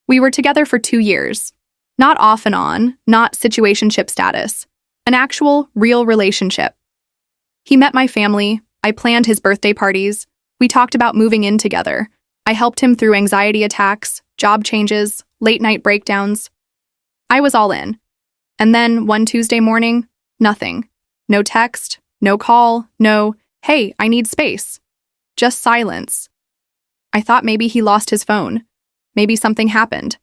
We were together for 2 years. Not off and on, not situationship status. An actual, real relationship. He met my family. I planned his birthday parties. We talked about moving in together. I helped him through anxiety attacks, job changes, late-night breakdowns. I was all in. And then, one Tuesday morning, nothing. No text, no call, no, "Hey, I need space." Just silence. I thought maybe he lost his phone. Maybe something happened.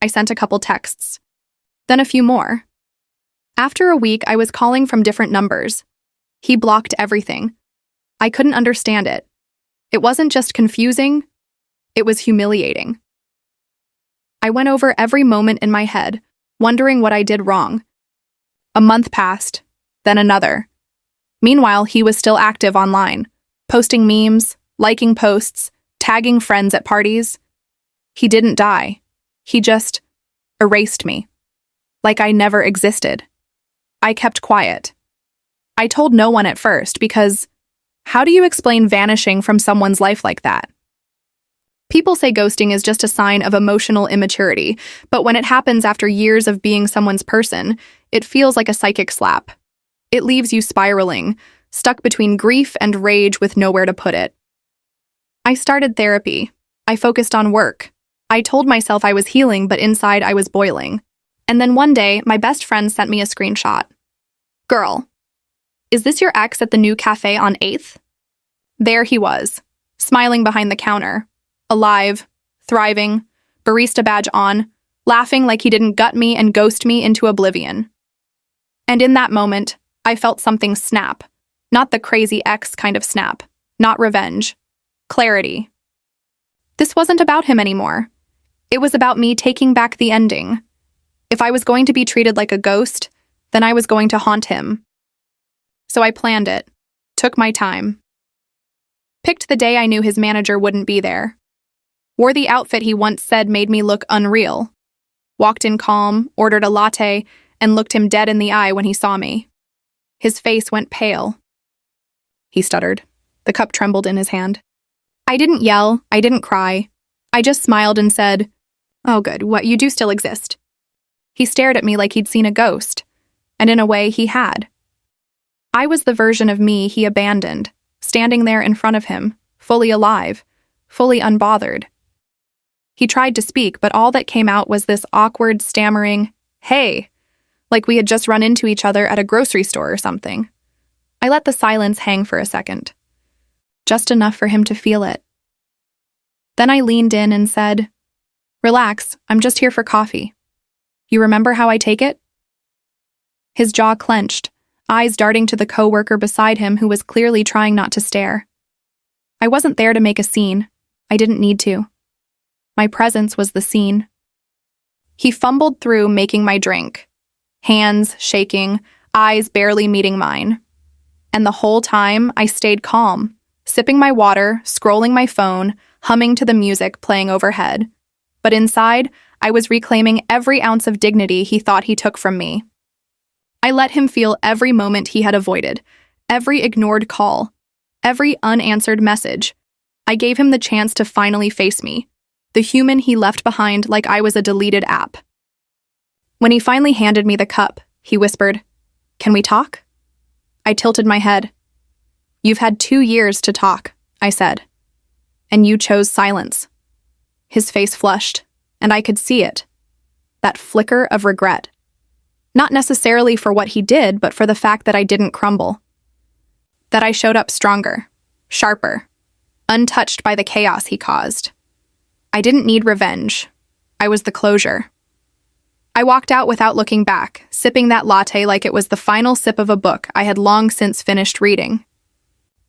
I sent a couple texts. Then a few more. After a week, I was calling from different numbers. He blocked everything. I couldn't understand it. It wasn't just confusing, it was humiliating. I went over every moment in my head, wondering what I did wrong. A month passed, then another. Meanwhile, he was still active online, posting memes, liking posts, tagging friends at parties. He didn't die. He just erased me. Like I never existed. I kept quiet. I told no one at first because how do you explain vanishing from someone's life like that? People say ghosting is just a sign of emotional immaturity, but when it happens after years of being someone's person, it feels like a psychic slap. It leaves you spiraling, stuck between grief and rage with nowhere to put it. I started therapy. I focused on work. I told myself I was healing, but inside I was boiling. And then one day, my best friend sent me a screenshot. "Girl, is this your ex at the new cafe on 8th? There he was, smiling behind the counter. Alive, thriving, barista badge on, laughing like he didn't gut me and ghost me into oblivion. And in that moment, I felt something snap. Not the crazy ex kind of snap. Not revenge. Clarity. This wasn't about him anymore. It was about me taking back the ending. If I was going to be treated like a ghost, then I was going to haunt him. So I planned it. Took my time. Picked the day I knew his manager wouldn't be there. Wore the outfit he once said made me look unreal. Walked in calm, ordered a latte, and looked him dead in the eye when he saw me. His face went pale. He stuttered. The cup trembled in his hand. I didn't yell, I didn't cry. I just smiled and said, "Oh good, what, you do still exist." He stared at me like he'd seen a ghost, and in a way he had. I was the version of me he abandoned, standing there in front of him, fully alive, fully unbothered. He tried to speak, but all that came out was this awkward, stammering, "Hey," like we had just run into each other at a grocery store or something. I let the silence hang for a second. Just enough for him to feel it. Then I leaned in and said, "Relax, I'm just here for coffee. You remember how I take it?" His jaw clenched, eyes darting to the coworker beside him who was clearly trying not to stare. I wasn't there to make a scene. I didn't need to. My presence was the scene. He fumbled through making my drink, hands shaking, eyes barely meeting mine. And the whole time, I stayed calm, sipping my water, scrolling my phone, humming to the music playing overhead. But inside, I was reclaiming every ounce of dignity he thought he took from me. I let him feel every moment he had avoided, every ignored call, every unanswered message. I gave him the chance to finally face me, the human he left behind like I was a deleted app. When he finally handed me the cup, he whispered, "Can we talk?" I tilted my head. "You've had 2 years to talk," I said. "And you chose silence." His face flushed, and I could see it. That flicker of regret. Not necessarily for what he did, but for the fact that I didn't crumble. That I showed up stronger, sharper, untouched by the chaos he caused. I didn't need revenge. I was the closure. I walked out without looking back, sipping that latte like it was the final sip of a book I had long since finished reading.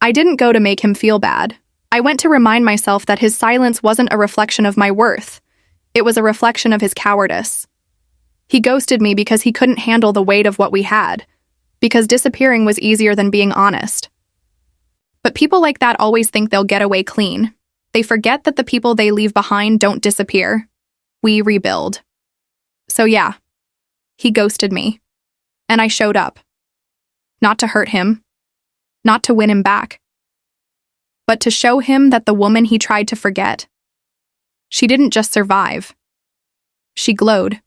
I didn't go to make him feel bad. I went to remind myself that his silence wasn't a reflection of my worth. It was a reflection of his cowardice. He ghosted me because he couldn't handle the weight of what we had, because disappearing was easier than being honest. But people like that always think they'll get away clean. They forget that the people they leave behind don't disappear. We rebuild. So yeah, he ghosted me. And I showed up. Not to hurt him. Not to win him back. But to show him that the woman he tried to forget, she didn't just survive. She glowed.